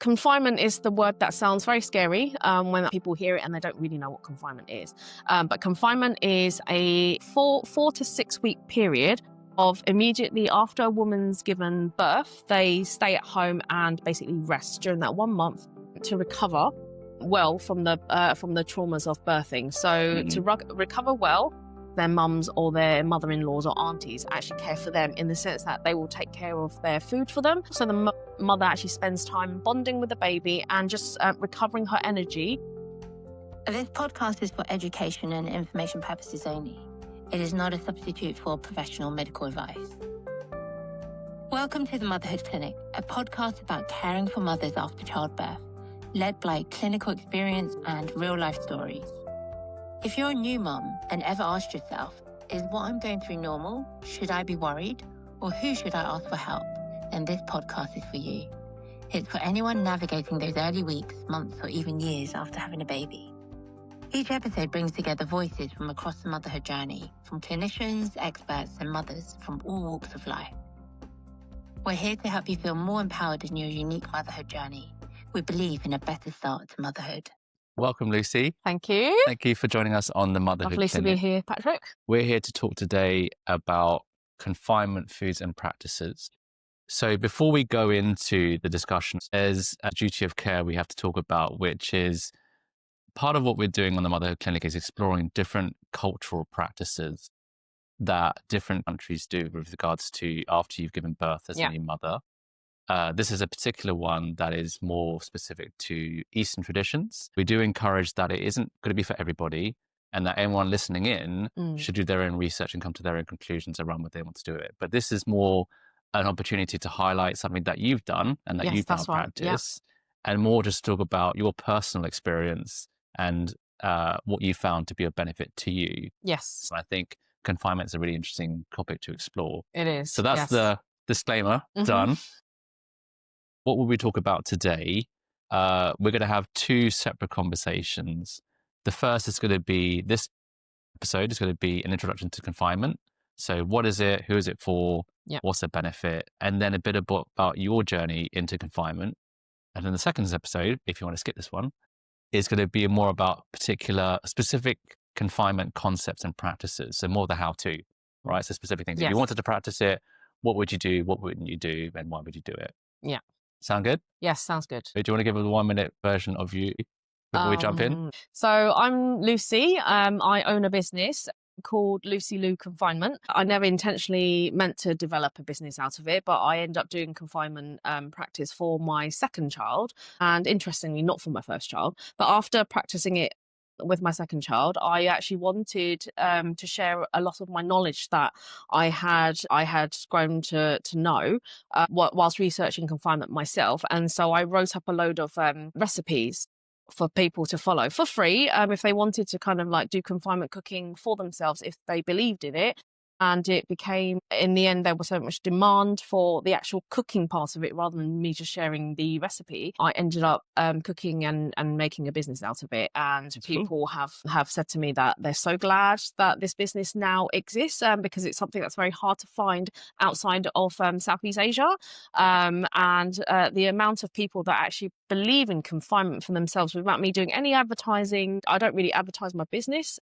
Confinement is the word that sounds very scary when people hear it and they don't really know what confinement is. But confinement is a 4 to 6 week period of immediately after a woman's given birth, they stay at home and basically rest during that 1 month to recover well from the traumas of birthing. So to recover well, their mums or their mother-in-laws or aunties actually care for them in the sense that they will take care of their food for them. So the mother actually spends time bonding with the baby and just recovering her energy. This podcast is for education and information purposes only. It is not a substitute for professional medical advice. Welcome to the Motherhood Clinic, a podcast about caring for mothers after childbirth, led by clinical experience and real-life stories. If you're a new mum and ever asked yourself, is what I'm going through normal? Should I be worried? Or who should I ask for help? Then this podcast is for you. It's for anyone navigating those early weeks, months, or even years after having a baby. Each episode brings together voices from across the motherhood journey, from clinicians, experts, and mothers from all walks of life. We're here to help you feel more empowered in your unique motherhood journey. We believe in a better start to motherhood. Welcome, Lucy. Thank you. Thank you for joining us on the Motherhood Lovely Clinic. to be here, Patrick. We're here to talk today about confinement foods and practices. So before we go into the discussion, there's a duty of care we have to talk about, which is part of what we're doing on the Motherhood Clinic is exploring different cultural practices that different countries do with regards to after you've given birth as a new mother. This is a particular one that is more specific to Eastern traditions. We do encourage that it isn't going to be for everybody and that anyone listening in should do their own research and come to their own conclusions around what they want to do it. But this is more an opportunity to highlight something that you've done and that you've now practiced, and more just talk about your personal experience and what you found to be of benefit to you. Yes. So I think confinement is a really interesting topic to explore. It is. So that's the disclaimer done. What will we talk about today? We're going to have two separate conversations. The first is going to be, this episode is going to be an introduction to confinement. So what is it? Who is it for? What's the benefit? And then a bit about your journey into confinement. And then the second episode, if you want to skip this one, is going to be more about specific confinement concepts and practices. So more the how-to, right? So specific things. If you wanted to practice it, what would you do? What wouldn't you do? And why would you do it? Yeah. Sound good? Yes, sounds good. Do you want to give a 1 minute version of you before we jump in? So I'm Lucy. I own a business called Lucy Lam Confinement. I never intentionally meant to develop a business out of it, but I ended up doing confinement practice for my second child, and interestingly, not for my first child. But after practicing it with my second child, I actually wanted to share a lot of my knowledge that I had grown to know whilst researching confinement myself. And so I wrote up a load of recipes for people to follow for free if they wanted to kind of like do confinement cooking for themselves if they believed in it. And it became, in the end, there was so much demand for the actual cooking part of it rather than me just sharing the recipe. I ended up cooking and making a business out of it. And that's people have said to me that they're so glad that this business now exists because it's something that's very hard to find outside of Southeast Asia. And the amount of people that actually believe in confinement for themselves without me doing any advertising. I don't really advertise my business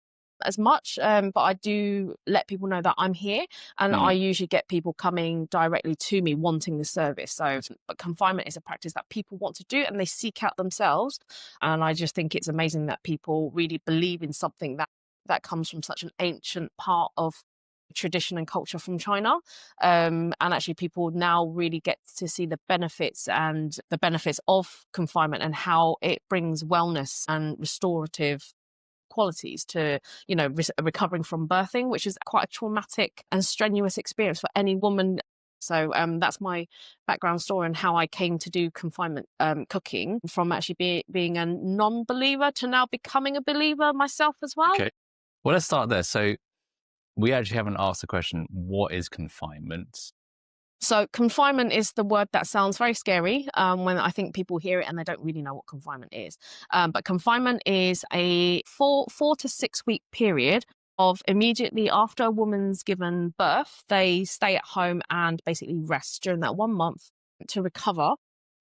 as much, but I do let people know that I'm here, and I usually get people coming directly to me wanting the service. So but confinement is a practice that people want to do and they seek out themselves, and I just think it's amazing that people really believe in something that comes from such an ancient part of tradition and culture from China, and actually people now really get to see the benefits of confinement and how it brings wellness and restorative qualities to recovering from birthing, which is quite a traumatic and strenuous experience for any woman. So that's my background story and how I came to do confinement cooking, from actually being a non-believer to now becoming a believer myself as well. Okay, well, let's start there. So we actually haven't asked the question, what is confinement? So confinement is the word that sounds very scary when I think people hear it and they don't really know what confinement is. But confinement is a 4 to 6 week period of immediately after a woman's given birth, they stay at home and basically rest during that 1 month to recover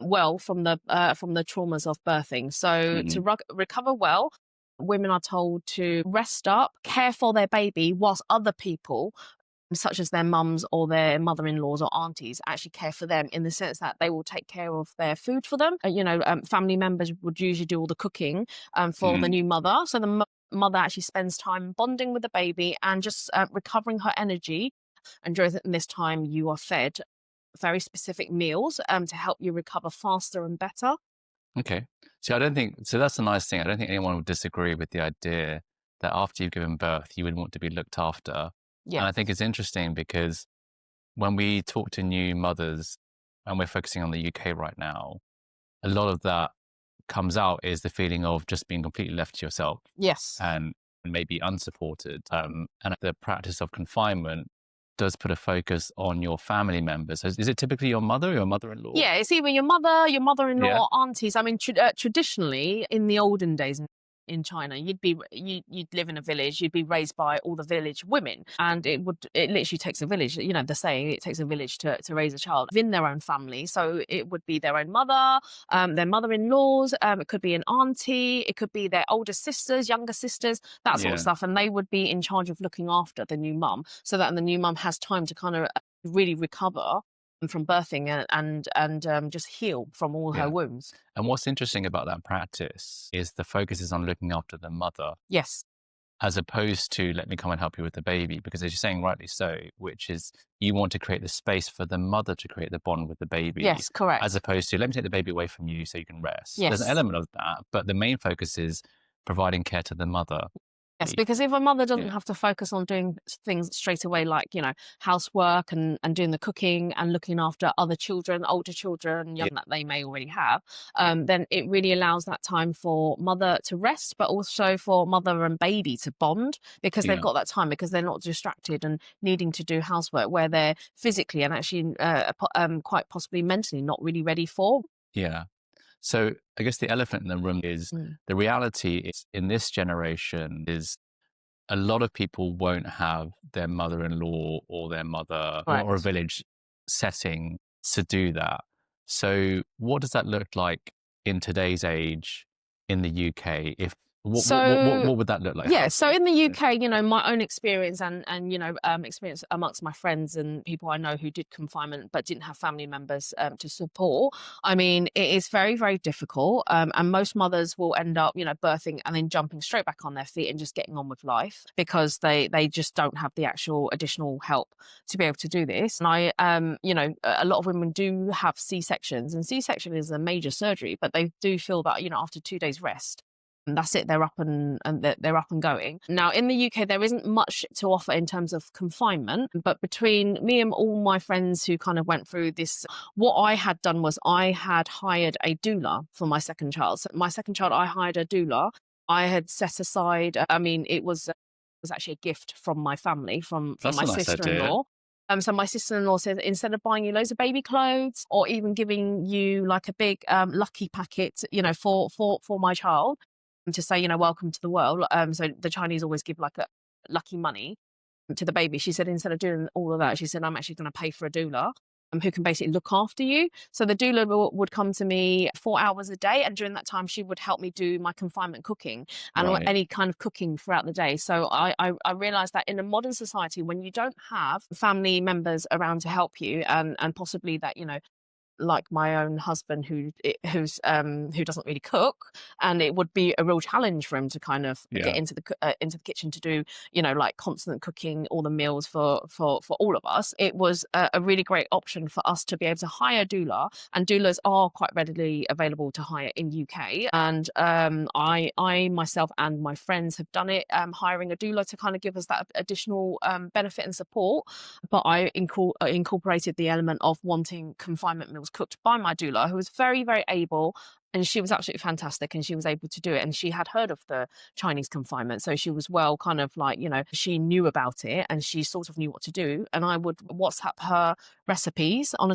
well from the traumas of birthing. So to recover well, women are told to rest up, care for their baby, whilst other people, such as their mums or their mother-in-laws or aunties, actually care for them, in the sense that they will take care of their food for them. Family members would usually do all the cooking for the new mother. So the mother actually spends time bonding with the baby and just recovering her energy. And during this time, you are fed very specific meals to help you recover faster and better. Okay. So I don't think, so that's a nice thing. I don't think anyone would disagree with the idea that after you've given birth, you would want to be looked after. Yeah. And I think it's interesting because when we talk to new mothers, and we're focusing on the UK right now, a lot of that comes out is the feeling of just being completely left to yourself. Yes. And maybe unsupported. And the practice of confinement does put a focus on your family members. Is it typically your mother or your mother-in-law? Yeah, it's either your mother, your mother-in-law, or aunties. I mean, traditionally, in the olden days in China, you'd live in a village, you'd be raised by all the village women, and it literally takes a village. You know, the saying, it takes a village to raise a child within their own family. So it would be their own mother, their mother-in-laws, it could be an auntie, it could be their older sisters, younger sisters, that sort of stuff, and they would be in charge of looking after the new mum, so that the new mum has time to kind of really recover from birthing and just heal from all her wounds. And what's interesting about that practice is the focus is on looking after the mother. Yes. As opposed to, let me come and help you with the baby, because as you're saying rightly so, which is you want to create the space for the mother to create the bond with the baby. Yes, correct. As opposed to, let me take the baby away from you so you can rest. Yes. There's an element of that, but the main focus is providing care to the mother. Yes, because if a mother doesn't have to focus on doing things straight away, like, housework and doing the cooking and looking after other children, older children, young that they may already have, then it really allows that time for mother to rest, but also for mother and baby to bond, because they've got that time, because they're not distracted and needing to do housework where they're physically and actually quite possibly mentally not really ready for. Yeah. So I guess the elephant in the room is the reality is, in this generation, is a lot of people won't have their mother-in-law or their mother or a village setting to do that. So what does that look like in today's age in the UK? What would that look like? Yeah, so in the UK, my own experience and experience amongst my friends and people I know who did confinement but didn't have family members to support. I mean, it is very, very difficult, and most mothers will end up, birthing and then jumping straight back on their feet and just getting on with life, because they just don't have the actual additional help to be able to do this. And a lot of women do have C-sections, and C-section is a major surgery, but they do feel that, after 2 days rest, and that's it, they're up and they're up and going. Now, in the UK, there isn't much to offer in terms of confinement, but between me and all my friends who kind of went through this, what I had done was I had hired a doula for my second child. So my second child, I hired a doula. I had set aside, it was actually a gift from my family, from my sister-in-law. So my sister-in-law said, instead of buying you loads of baby clothes or even giving you like a big lucky packet, for my child, to say, welcome to the world. So the Chinese always give like a lucky money to the baby. She said, instead of doing all of that, she said, I'm actually going to pay for a doula who can basically look after you. So the doula would come to me 4 hours a day, and during that time she would help me do my confinement cooking and any kind of cooking throughout the day. So I realized that in a modern society, when you don't have family members around to help you, and possibly that, like my own husband who doesn't really cook, and it would be a real challenge for him to kind of get into the kitchen to do like constant cooking, all the meals for all of us. It was a really great option for us to be able to hire a doula, and doulas are quite readily available to hire in UK. And I myself and my friends have done it, hiring a doula to kind of give us that additional benefit and support. But I incorporated the element of wanting confinement meals cooked by my doula, who was very, very able, And she was absolutely fantastic, and she was able to do it. And she had heard of the Chinese confinement. So she was well kind of like, she knew about it and she sort of knew what to do. And I would WhatsApp her recipes on a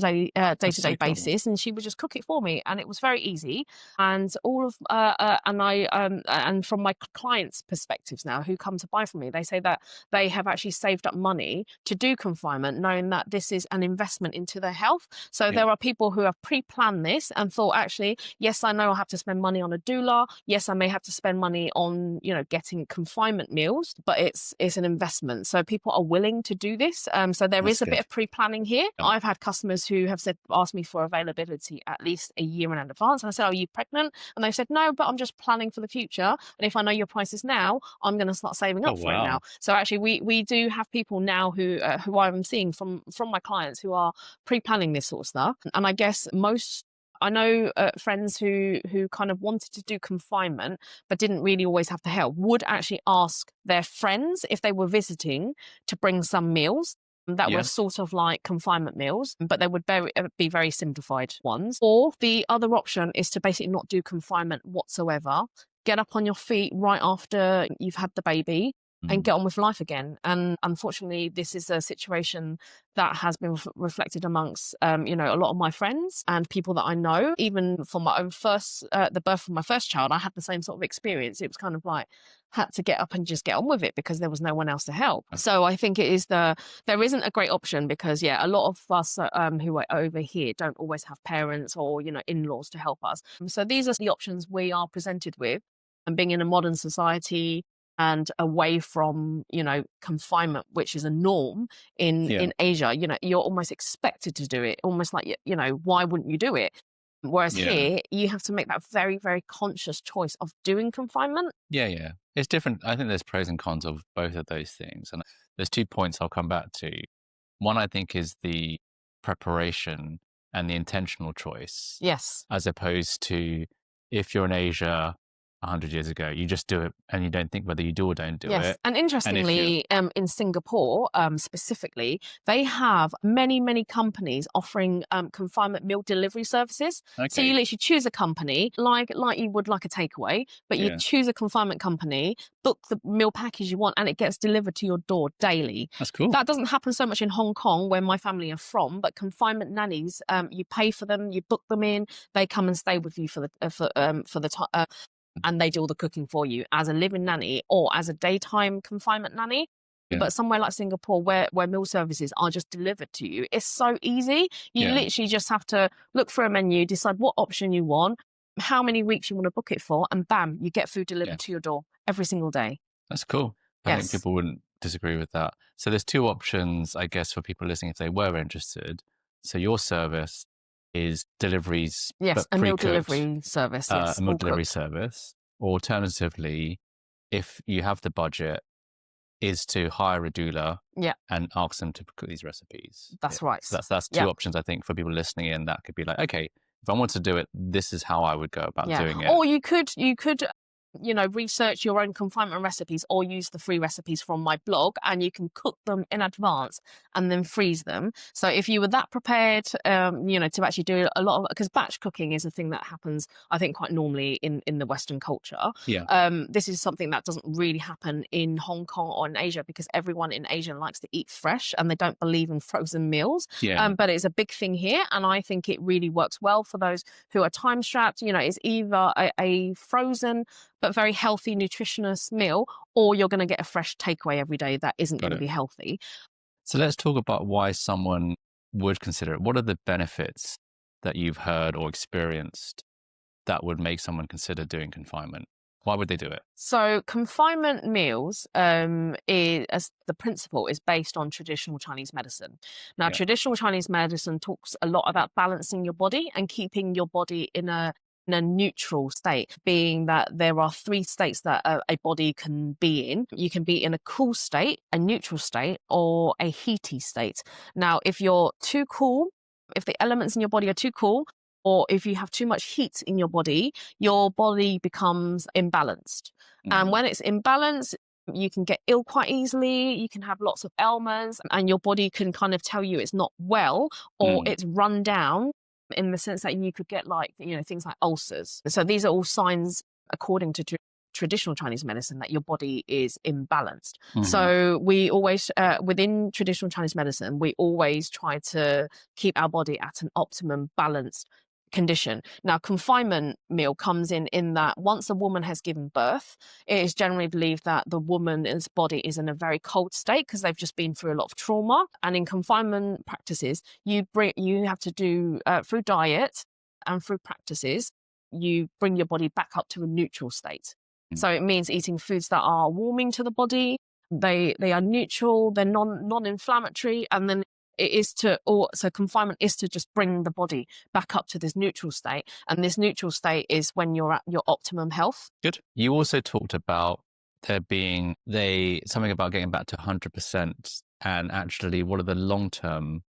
day-to-day basis, and she would just cook it for me. And it was very easy. And all of, and from my clients' perspectives now who come to buy from me, they say that they have actually saved up money to do confinement, knowing that this is an investment into their health. So there are people who have pre-planned this and thought, actually, yes, I know I have to spend money on a doula. Yes, I may have to spend money on, getting confinement meals, but it's an investment. So people are willing to do this. So there is a bit of pre-planning here. Yeah. I've had customers who have asked me for availability at least a year in advance. And I said, are you pregnant? And they said, no, but I'm just planning for the future. And if I know your prices now, I'm going to start saving up for it now. So actually, we do have people now who I'm seeing from my clients who are pre-planning this sort of stuff. And I guess I know friends who kind of wanted to do confinement but didn't really always have the help, would actually ask their friends if they were visiting to bring some meals that were sort of like confinement meals, but they would be very simplified ones. Or the other option is to basically not do confinement whatsoever, get up on your feet right after you've had the baby, and get on with life again. And unfortunately, this is a situation that has been reflected amongst, a lot of my friends and people that I know. Even for my own the birth of my first child, I had the same sort of experience. It was kind of like, had to get up and just get on with it because there was no one else to help. So I think there isn't a great option because, a lot of us who are over here don't always have parents or, in-laws to help us. So these are the options we are presented with. And being in a modern society, and away from, confinement, which is a norm in Asia, you're almost expected to do it, almost like, why wouldn't you do it? Whereas here, you have to make that very, very conscious choice of doing confinement. Yeah. It's different. I think there's pros and cons of both of those things. And there's 2 points I'll come back to. One, I think, is the preparation and the intentional choice. Yes. As opposed to if you're in Asia 100 years ago, you just do it and you don't think whether you do or don't do it. And interestingly, in Singapore specifically, they have many, many companies offering confinement meal delivery services. So you literally choose a company like you would like a takeaway, but you choose a confinement company, book the meal package you want, and it gets delivered to your door daily. That's cool. That doesn't happen so much in Hong Kong, where my family are from, but confinement nannies, you pay for them, you book them in, they come and stay with you for the time. And they do all the cooking for you as a living nanny or as a daytime confinement nanny. But somewhere like Singapore, where meal services are just delivered to you, it's so easy. You literally just have to look for a menu, decide what option you want, how many weeks you want to book it for, and bam, you get food delivered to your door every single day. That's cool. I think people wouldn't disagree with that. So there's 2 options, I guess, for people listening if they were interested. So your service is deliveries, yes, but a meal delivery service. Yes, a meal delivery service. Alternatively, if you have the budget, is to hire a doula and ask them to cook these recipes. That's right. So that's 2 options, I think, for people listening in. That could be like, okay, if I want to do it, this is how I would go about doing it. Or you could research your own confinement recipes or use the free recipes from my blog, and you can cook them in advance and then freeze them. So if you were that prepared, to actually do a lot of, because batch cooking is a thing that happens, I think, quite normally in the Western culture. This is something that doesn't really happen in Hong Kong or in Asia because everyone in Asia likes to eat fresh and they don't believe in frozen meals. But it's a big thing here, and I think it really works well for those who are time strapped. It's either a frozen but very healthy, nutritious meal, or you're going to get a fresh takeaway every day that isn't going to be healthy. So let's talk about why someone would consider it. What are the benefits that you've heard or experienced that would make someone consider doing confinement? Why would they do it? So confinement meals, as the principle, is based on traditional Chinese medicine. Now, traditional Chinese medicine talks a lot about balancing your body and keeping your body in a neutral state, being that there are 3 states that a body can be in. You can be in a cool state, a neutral state, or a heaty state. Now, if you're too cool, if the elements in your body are too cool, or if you have too much heat in your body becomes imbalanced. And when it's imbalanced, you can get ill quite easily, you can have lots of ailments, and your body can kind of tell you it's not well or it's run down. in the sense that you could get things like ulcers. So these are all signs, according to traditional Chinese medicine, that your body is imbalanced. So we always, within traditional Chinese medicine, we always try to keep our body at an optimum balanced condition. Now, confinement meal comes in that once a woman has given birth, it is generally believed that the woman's body is in a very cold state because they've just been through a lot of trauma. And in confinement practices, you have to do through diet and through practices, you bring your body back up to a neutral state. So it means eating foods that are warming to the body. They are neutral, they're non-inflammatory, and then so confinement is to just bring the body back up to this neutral state. And this neutral state is when you're at your optimum health. Good. You also talked about there being something about getting back to 100%, and actually what are the long-term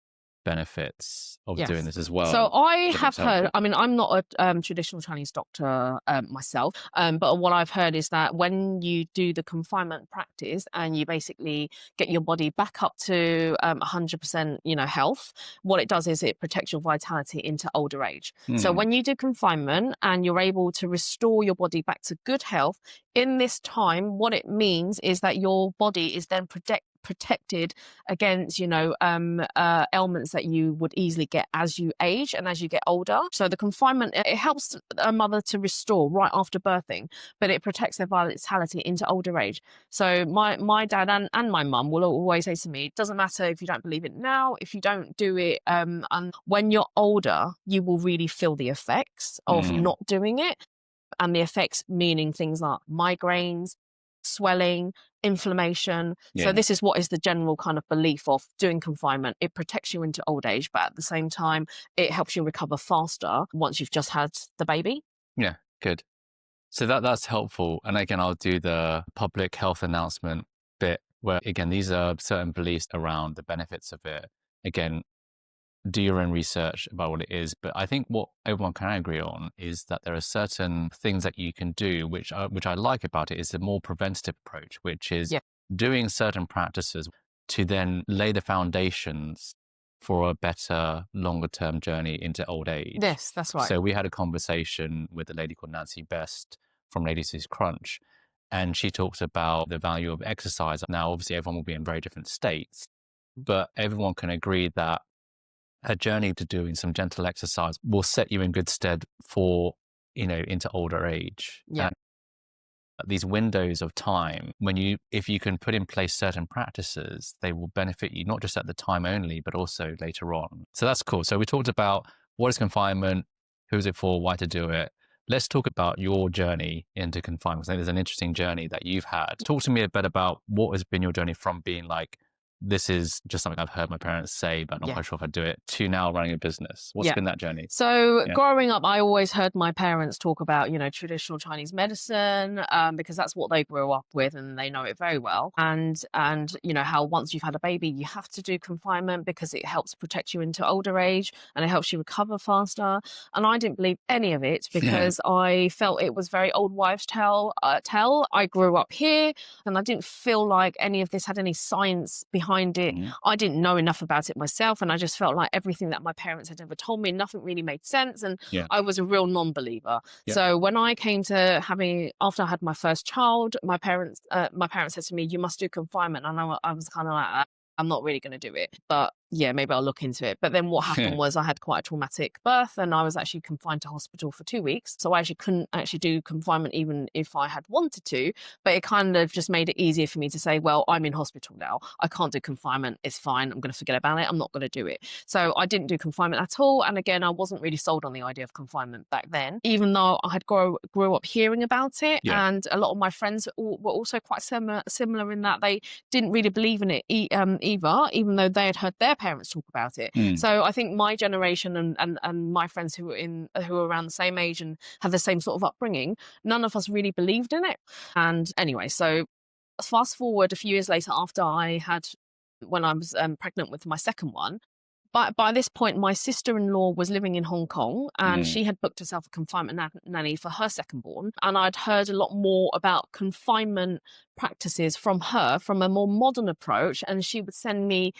benefits of doing this as well? So I have heard, I mean, I'm not a traditional Chinese doctor myself, but what I've heard is that when you do the confinement practice and you basically get your body back up to 100%, health, what it does is it protects your vitality into older age. So when you do confinement and you're able to restore your body back to good health in this time, what it means is that your body is then protected against ailments that you would easily get as you age and as you get older. So the confinement, it helps a mother to restore right after birthing, but it protects their vitality into older age. So my dad and my mum will always say to me, it doesn't matter if you don't believe it now, if you don't do it, and when you're older, you will really feel the effects of not doing it. And the effects meaning things like migraines, swelling, inflammation. So this is what is the general kind of belief of doing confinement. It protects you into old age, but at the same time, it helps you recover faster once you've just had the baby. Yeah, good. So that's helpful. And again, I'll do the public health announcement bit where, again, these are certain beliefs around the benefits of it. Again, do your own research about what it is. But I think what everyone can agree on is that there are certain things that you can do, which I like about it, is a more preventative approach, which is doing certain practices to then lay the foundations for a better, longer term journey into old age. Yes, that's right. So we had a conversation with a lady called Nancy Best from Ladies Who's Crunch, and she talks about the value of exercise. Now, obviously, everyone will be in very different states, but everyone can agree that a journey to doing some gentle exercise will set you in good stead for, into older age. Yeah. And these windows of time, if you can put in place certain practices, they will benefit you, not just at the time only, but also later on. So that's cool. So we talked about what is confinement, who is it for, why to do it. Let's talk about your journey into confinement. I think there's an interesting journey that you've had. Talk to me a bit about what has been your journey from being like, this is just something I've heard my parents say, but I'm not quite sure if I do it, to now running a business. What's been that journey? So growing up, I always heard my parents talk about, traditional Chinese medicine, because that's what they grew up with and they know it very well. And how once you've had a baby, you have to do confinement because it helps protect you into older age and it helps you recover faster. And I didn't believe any of it because I felt it was very old wives' tale. I grew up here and I didn't feel like any of this had any science behind it. I didn't know enough about it myself, and I just felt like everything that my parents had ever told me, nothing really made sense, and I was a real non-believer. So when I came to after I had my first child, my parents said to me, you must do confinement, and I was kind of like, I'm not really going to do it, but maybe I'll look into it. But then what happened was I had quite a traumatic birth and I was actually confined to hospital for 2 weeks. So I actually couldn't actually do confinement even if I had wanted to, but it kind of just made it easier for me to say, well, I'm in hospital now. I can't do confinement. It's fine. I'm going to forget about it. I'm not going to do it. So I didn't do confinement at all. And again, I wasn't really sold on the idea of confinement back then, even though I had grew up hearing about it. And a lot of my friends were also quite similar in that they didn't really believe in it either, even though they had heard their parents talk about it. So I think my generation and my friends who were around the same age and have the same sort of upbringing, none of us really believed in it. And anyway, so fast forward a few years later, when I was pregnant with my second one. By this point, my sister-in-law was living in Hong Kong and she had booked herself a confinement nanny for her second born. And I'd heard a lot more about confinement practices from her, from a more modern approach. And she would send me,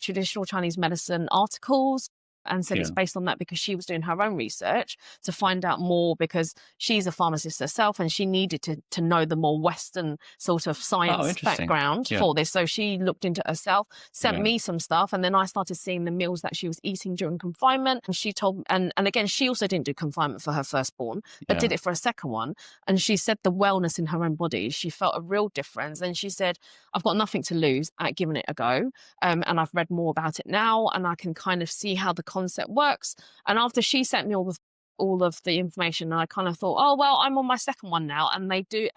traditional Chinese medicine articles. and said it's Yeah. based on that because she was doing her own research to find out more, because she's a pharmacist herself and she needed to know the more Western sort of science interesting. background Yeah. for this. So she looked into it herself, sent Yeah. me some stuff, and then I started seeing the meals that she was eating during confinement. And she told, and again, she also didn't do confinement for her firstborn, but did it for a second one. And she said the wellness in her own body, she felt a real difference. And she said, I've got nothing to lose at giving it a go. And I've read more about it now, and I can kind of see how the concept works. And after she sent me all of the information, I kind of thought, oh, well, I'm on my second one now. And they do,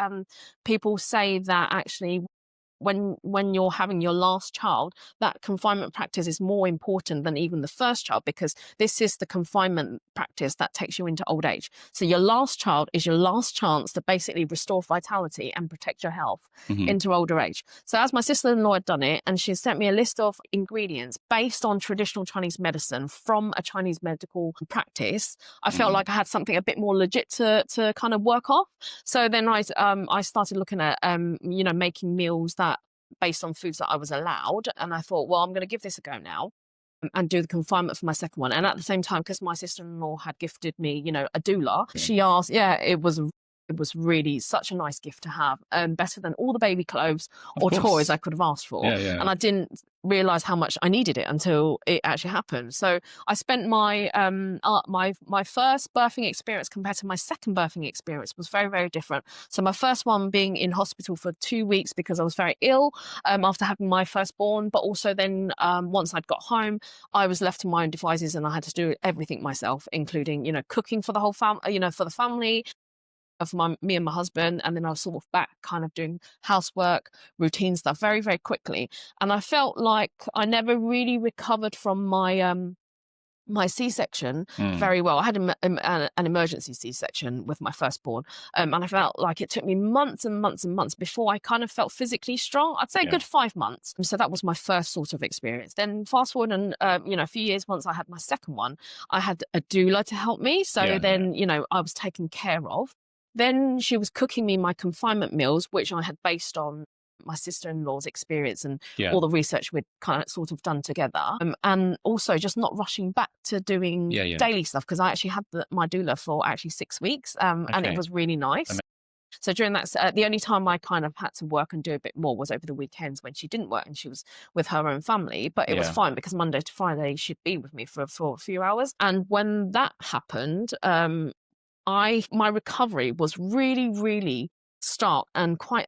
people say that actually when you're having your last child, that confinement practice is more important than even the first child, because this is the confinement practice that takes you into old age. So your last child is your last chance to basically restore vitality and protect your health into older age. So as my sister-in-law had done it, and she sent me a list of ingredients based on traditional Chinese medicine from a Chinese medical practice, I felt like I had something a bit more legit to kind of work off. So then I started looking at making meals that based on foods that I was allowed. And I thought, well, I'm going to give this a go now and do the confinement for my second one. And at the same time, because my sister-in-law had gifted me, a doula, she asked, it was really such a nice gift to have, better than all the baby clothes or toys I could have asked for. And I didn't realize how much I needed it until it actually happened. So I spent my my first birthing experience compared to my second birthing experience was very, very different. So my first one being in hospital for 2 weeks because I was very ill after having my firstborn, but also then once I'd got home, I was left to my own devices and I had to do everything myself, including cooking for the whole family, for the family, for me and my husband. And then I was sort of back kind of doing housework, routine stuff very, very quickly. And I felt like I never really recovered from my C-section very well. I had an emergency C-section with my firstborn, and I felt like it took me months and months and months before I kind of felt physically strong. I'd say a good 5 months. So that was my first sort of experience. Then fast forward and a few years, once I had my second one, I had a doula to help me. So I was taken care of. Then she was cooking me my confinement meals, which I had based on my sister-in-law's experience and all the research we'd kind of sort of done together. And also just not rushing back to doing daily stuff, because I actually had my doula for actually 6 weeks, and it was really nice. So during that, the only time I kind of had to work and do a bit more was over the weekends when she didn't work and she was with her own family. But it was fine because Monday to Friday she'd be with me for a few hours. And when that happened, my recovery was really, really stark and quite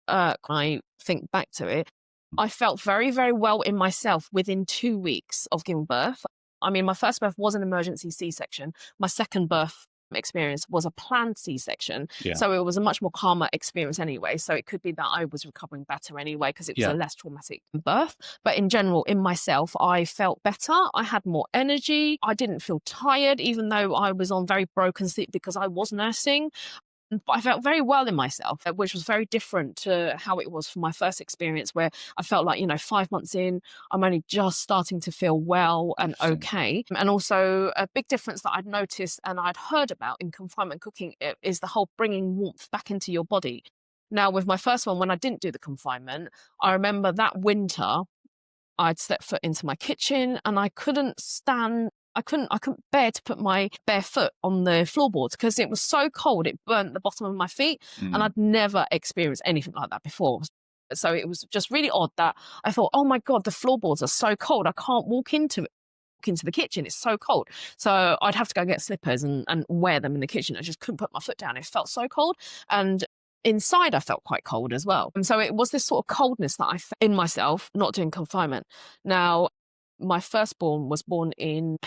I think back to it, I felt very, very well in myself within 2 weeks of giving birth. I mean, my first birth was an emergency C-section. My second birth experience was a planned C-section. So it was a much more calmer experience anyway. So it could be that I was recovering better anyway because it was a less traumatic birth. But in general, in myself, I felt better. I had more energy. I didn't feel tired, even though I was on very broken sleep because I was nursing. But I felt very well in myself, which was very different to how it was for my first experience, where I felt like, 5 months in, I'm only just starting to feel well and okay. And also a big difference that I'd noticed and I'd heard about in confinement cooking is the whole bringing warmth back into your body. Now, with my first one, when I didn't do the confinement, I remember that winter, I'd stepped foot into my kitchen and I couldn't bear to put my bare foot on the floorboards because it was so cold. It burnt the bottom of my feet and I'd never experienced anything like that before. So it was just really odd that I thought, oh my God, the floorboards are so cold. I can't walk into the kitchen. It's so cold. So I'd have to go get slippers and wear them in the kitchen. I just couldn't put my foot down. It felt so cold. And inside, I felt quite cold as well. And so it was this sort of coldness that I felt in myself, not doing confinement. Now, my firstborn was born in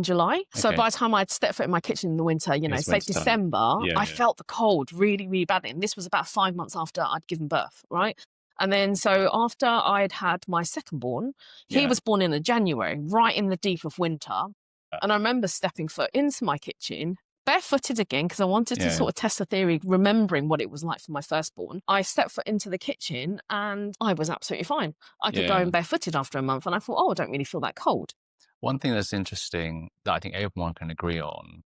July. So by the time I'd stepped foot in my kitchen in the winter, say December, I felt the cold really, really badly. And this was about 5 months after I'd given birth, right? And then so after I'd had my secondborn, he was born in January, right in the deep of winter. And I remember stepping foot into my kitchen, barefooted again, because I wanted to sort of test the theory, remembering what it was like for my firstborn. I stepped foot into the kitchen and I was absolutely fine. I could go in barefooted after a month and I thought, I don't really feel that cold. One thing that's interesting that I think everyone can agree on,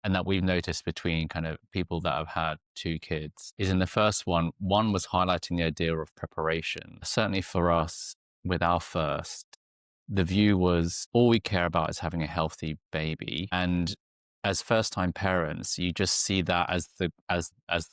and that we've noticed between kind of people that have had 2 kids, is in the first one was highlighting the idea of preparation. Certainly for us with our first, the view was all we care about is having a healthy baby. And as first-time parents, you just see that as the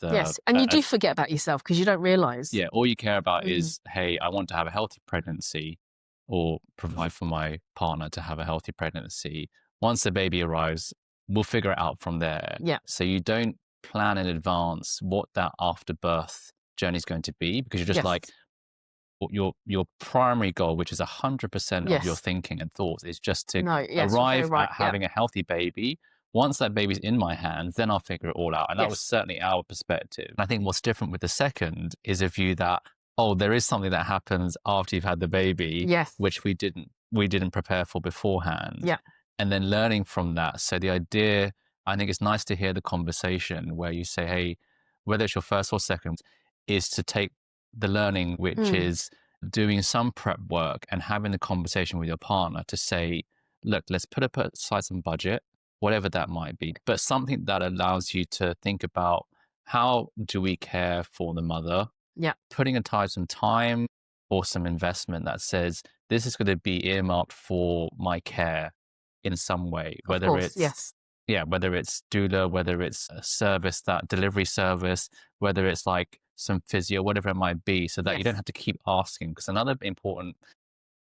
Yes, and you do forget about yourself because you don't realize. Yeah, all you care about is, hey, I want to have a healthy pregnancy or provide for my partner to have a healthy pregnancy. Once the baby arrives, we'll figure it out from there. Yeah. So you don't plan in advance what that after birth journey is going to be, because you're just like, your primary goal, which is 100% of your thinking and thoughts, is just to arrive at having a healthy baby. Once that baby's in my hands, then I'll figure it all out. And that was certainly our perspective. And I think what's different with the second is a view that, oh, there is something that happens after you've had the baby, which we didn't prepare for beforehand. Yeah. And then learning from that. So the idea, I think it's nice to hear the conversation where you say, hey, whether it's your first or second, is to take the learning, which is doing some prep work and having the conversation with your partner to say, look, let's put aside some budget, whatever that might be, but something that allows you to think about, how do we care for the mother? Yeah. Putting aside some time or some investment that says, this is going to be earmarked for my care in some way, whether it's whether it's doula, whether it's a service, that delivery service, whether it's like some physio, whatever it might be, so that you don't have to keep asking. Because another important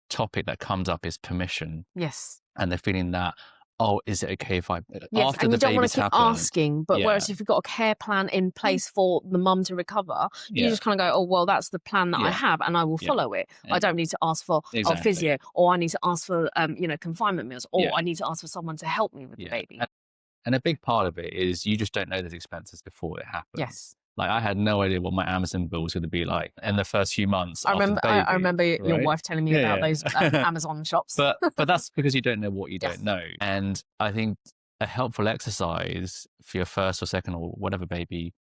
topic that comes up is permission. Yes. And the feeling that, oh, is it okay if I, yes, after and the you don't want baby's to keep happened, asking, but whereas if you've got a care plan in place for the mum to recover, you just kind of go, oh, well, that's the plan that I have and I will follow it. I don't need to ask for physio, or I need to ask for, confinement meals, or I need to ask for someone to help me with the baby. And a big part of it is you just don't know those expenses before it happens. Yes. Like, I had no idea what my Amazon bill was going to be like in the first few months. I remember your wife telling me about those Amazon shops. But that's because you don't know what you don't know. And I think a helpful exercise for your first or second or whatever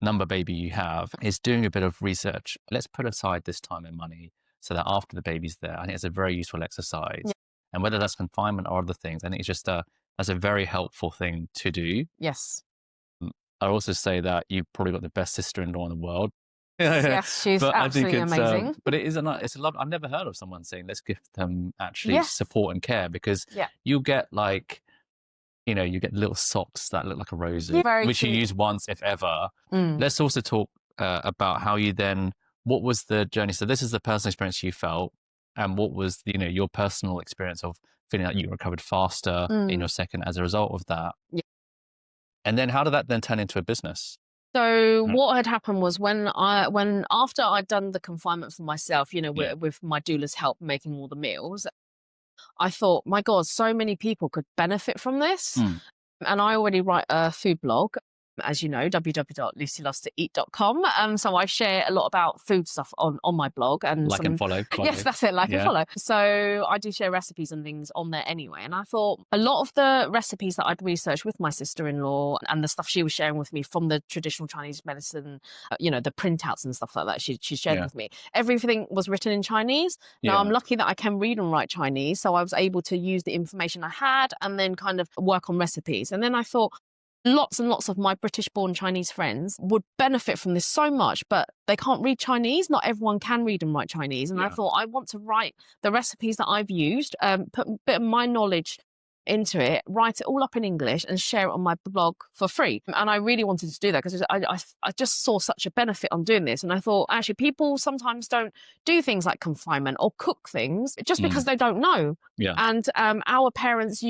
number baby you have is doing a bit of research. Let's put aside this time and money so that after the baby's there, I think it's a very useful exercise. Yeah. And whether that's confinement or other things, I think it's just that's a very helpful thing to do. Yes. I also say that you've probably got the best sister-in-law in the world. Yes, she's absolutely amazing. But it's a love. I've never heard of someone saying, let's give them actually support and care, because you get like, you get little socks that look like a rosy, which you use once, if ever. Let's also talk about how you then, what was the journey? So this is the personal experience you felt, and what was your personal experience of feeling like you recovered faster in your second as a result of that. Yeah. And then how did that then turn into a business? So what had happened was when after I'd done the confinement for myself, with my doula's help making all the meals, I thought, my God, so many people could benefit from this. And I already write a food blog, as you know, www.lucylovetoeat.com. So I share a lot about food stuff on my blog. And and follow. Yes, that's it, and follow. So I do share recipes and things on there anyway. And I thought a lot of the recipes that I'd researched with my sister-in-law and the stuff she was sharing with me from the traditional Chinese medicine, the printouts and stuff like that she shared with me, everything was written in Chinese. Now, I'm lucky that I can read and write Chinese. So I was able to use the information I had and then kind of work on recipes. And then I thought, lots and lots of my British-born Chinese friends would benefit from this so much, but they can't read Chinese. Not everyone can read and write Chinese. And I thought, I want to write the recipes that I've used, put a bit of my knowledge into it, write it all up in English and share it on my blog for free. And I really wanted to do that because I just saw such a benefit on doing this. And I thought, actually, people sometimes don't do things like confinement or cook things just because they don't know. Yeah. And our parents,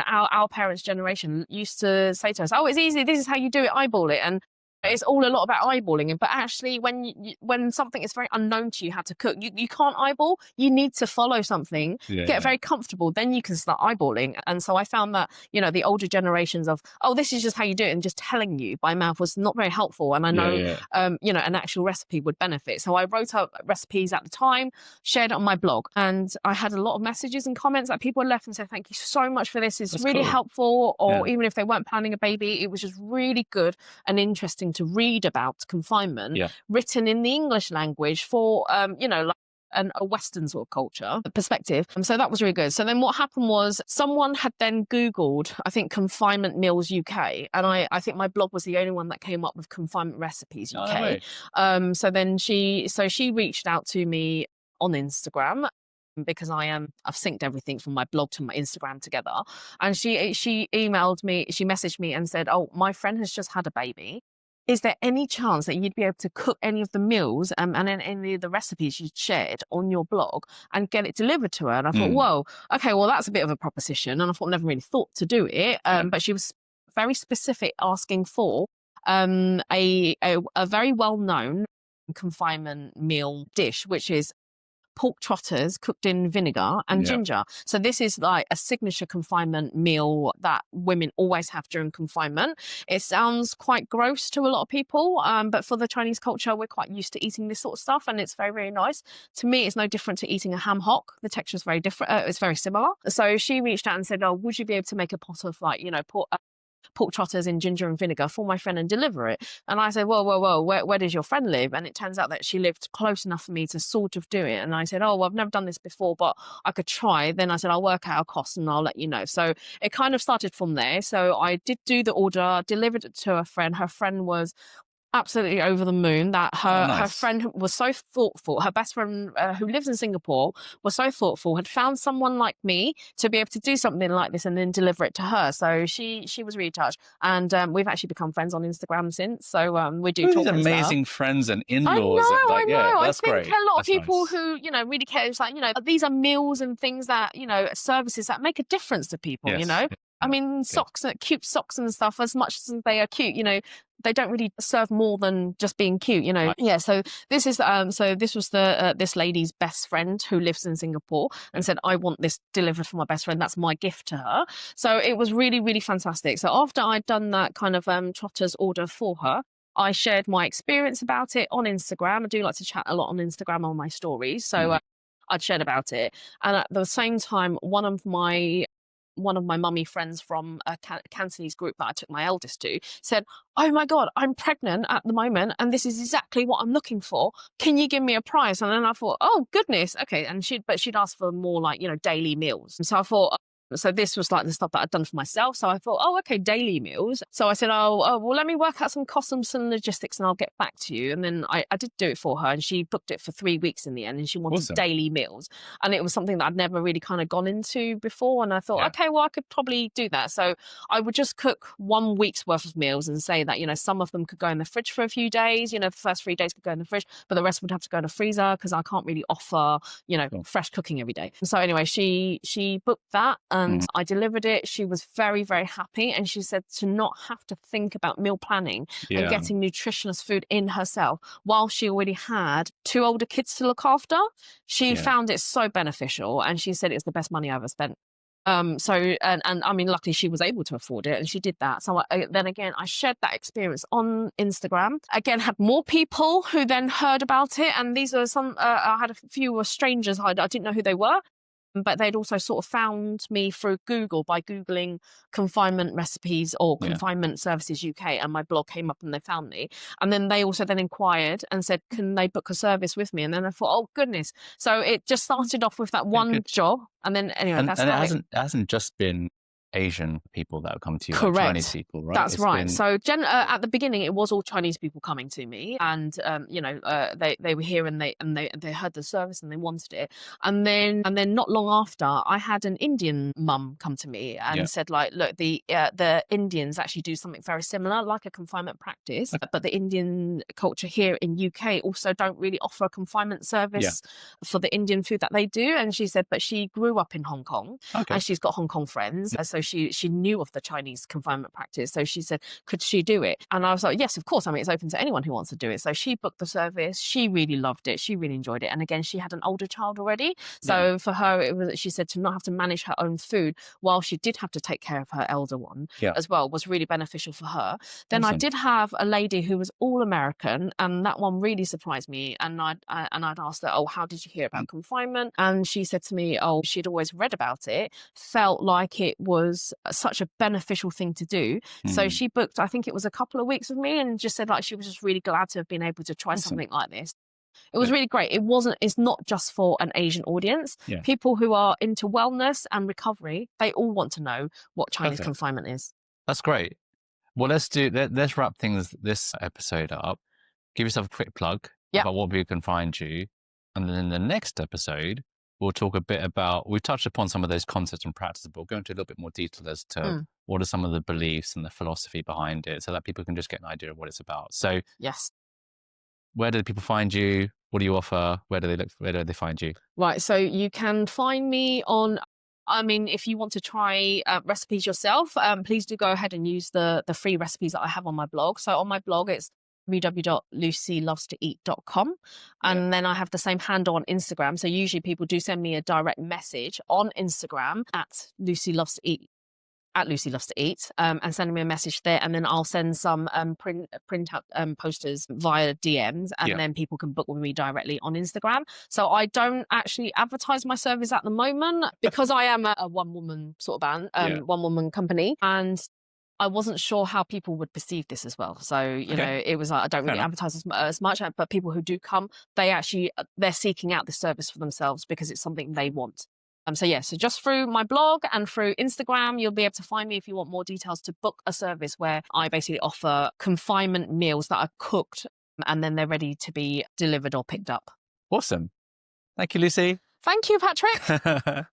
our parents' generation used to say to us, oh, it's easy, this is how you do it, eyeball it. And it's all a lot about eyeballing. But actually, when something is very unknown to you how to cook, you can't eyeball. You need to follow something, get very comfortable, then you can start eyeballing. And so I found that, the older generations of, oh, this is just how you do it, and just telling you by mouth was not very helpful. And I know, an actual recipe would benefit. So I wrote up recipes at the time, shared it on my blog, and I had a lot of messages and comments that people had left and said, thank you so much for this. It's really helpful. Or even if they weren't planning a baby, it was just really good and interesting to read about confinement written in the English language for a Western sort of culture perspective. And so that was really good. So then what happened was someone had then Googled, I think, confinement meals UK. And I think my blog was the only one that came up with confinement recipes UK. So then she reached out to me on Instagram. because I've synced everything from my blog to my Instagram together. And she emailed me, she messaged me and said, "Oh, my friend has just had a baby. Is there any chance that you'd be able to cook any of the meals and then any of the recipes you shared on your blog and get it delivered to her?" And I thought, whoa, okay, well, that's a bit of a proposition. And I thought, never really thought to do it. But she was very specific, asking for a very well-known confinement meal dish, which is pork trotters cooked in vinegar and ginger. So this is like a signature confinement meal that women always have during confinement. It sounds quite gross to a lot of people, but for the Chinese culture, we're quite used to eating this sort of stuff, and it's very, very nice. To me, it's no different to eating a ham hock. The texture is very different. It's very similar. So she reached out and said, "Oh, would you be able to make a pot of pork trotters in ginger and vinegar for my friend and deliver it?" And I said, whoa, where does your friend live? And it turns out that she lived close enough for me to sort of do it. And I said, "Oh, well, I've never done this before, but I could try." Then I said, "I'll work out a cost and I'll let you know." So it kind of started from there. So I did do the order, delivered it to a friend. Her friend was absolutely over the moon that her friend was so thoughtful. Her best friend, who lives in Singapore, was so thoughtful, had found someone like me to be able to do something like this and then deliver it to her. So she was really touched, and we've actually become friends on Instagram since. So we do talk. These amazing friends and in-laws. I know. Yeah, I think great. a lot of That's people nice. who really care. It's like these are meals and things that services that make a difference to people. Yes. I mean, socks, cute socks and stuff, as much as they are cute, they don't really serve more than just being cute, Yeah. So this is, this was this lady's best friend who lives in Singapore and said, "I want this delivered for my best friend. That's my gift to her." So it was really, really fantastic. So after I'd done that kind of trotters order for her, I shared my experience about it on Instagram. I do like to chat a lot on Instagram on my stories. So I'd shared about it. And at the same time, one of my mummy friends from a Cantonese group that I took my eldest to said, "Oh my God, I'm pregnant at the moment and this is exactly what I'm looking for. Can you give me a price?" And then I thought, oh goodness, okay. And she'd asked for more like, daily meals. And so I thought, so this was like the stuff that I'd done for myself. So I thought, oh, okay, daily meals. So I said, well, let me work out some costs and some logistics and I'll get back to you. And then I did do it for her, and she booked it for 3 weeks in the end, and she wanted daily meals. And it was something that I'd never really kind of gone into before. And I thought, okay, well, I could probably do that. So I would just cook 1 week's worth of meals and say that, some of them could go in the fridge for a few days. The first 3 days could go in the fridge, but the rest would have to go in the freezer because I can't really offer, fresh cooking every day. So anyway, she booked that. And I delivered it. She was very, very happy. And she said to not have to think about meal planning and getting nutritious food in herself while she already had 2 older kids to look after. She found it so beneficial. And she said it's the best money I ever spent. And I mean, luckily she was able to afford it and she did that. So then again, I shared that experience on Instagram. Again, had more people who then heard about it. And these are I had a few strangers. I didn't know who they were, but they'd also sort of found me through Google by Googling confinement recipes or confinement services UK, and my blog came up and they found me. And then they also then inquired and said, can they book a service with me? And then I thought, oh goodness. So it just started off with that one job. And then anyway, and it hasn't just been Asian people that have come to you, correct, like Chinese people, right? That's right. So at the beginning, it was all Chinese people coming to me, and they were here and they heard the service and they wanted it, and then not long after, I had an Indian mum come to me and said, like, look, the Indians actually do something very similar, like a confinement practice, but the Indian culture here in UK also don't really offer a confinement service for the Indian food that they do. And she said, but she grew up in Hong Kong, and she's got Hong Kong friends, so she knew of the Chinese confinement practice. So she said, could she do it? And I was like, yes, of course. I mean, it's open to anyone who wants to do it. So she booked the service. She really loved it. She really enjoyed it. And again, she had an older child already. So for her, she said to not have to manage her own food while she did have to take care of her elder one as well was really beneficial for her. Then I did have a lady who was all American, and that one really surprised me. And I'd asked her, oh, how did you hear about confinement? And she said to me, oh, she'd always read about it, felt like it was such a beneficial thing to do. So she booked, I think it was a couple of weeks with me, and just said like she was just really glad to have been able to try something like this. It was really great. It's not just for an Asian audience. People who are into wellness and recovery, they all want to know what Chinese confinement is. That's great. Well, let's wrap this episode up. Give yourself a quick plug about what people can find you. And then in the next episode, we'll talk a bit about, we've touched upon some of those concepts and practices, but we'll go into a little bit more detail as to what are some of the beliefs and the philosophy behind it, so that people can just get an idea of what it's about. So Yes. where do people find you? What do you offer? Where do they look? Where do they find you? Right. So you can find me on, I mean, if you want to try recipes yourself, please do go ahead and use the free recipes that I have on my blog. So on my blog, it's www.lucylovetoeat.com. And then I have the same handle on Instagram. So usually people do send me a direct message on Instagram at Lucy Loves to Eat, and send me a message there, and then I'll send some print out posters via DMs, and then people can book with me directly on Instagram. So I don't actually advertise my service at the moment because I am a one-woman sort of band, one-woman company, and I wasn't sure how people would perceive this as well. So, you know, it was like, I don't really advertise as much, but people who do come, they're seeking out the service for themselves because it's something they want. So just through my blog and through Instagram, you'll be able to find me if you want more details to book a service where I basically offer confinement meals that are cooked and then they're ready to be delivered or picked up. Awesome. Thank you, Lucy. Thank you, Patrick.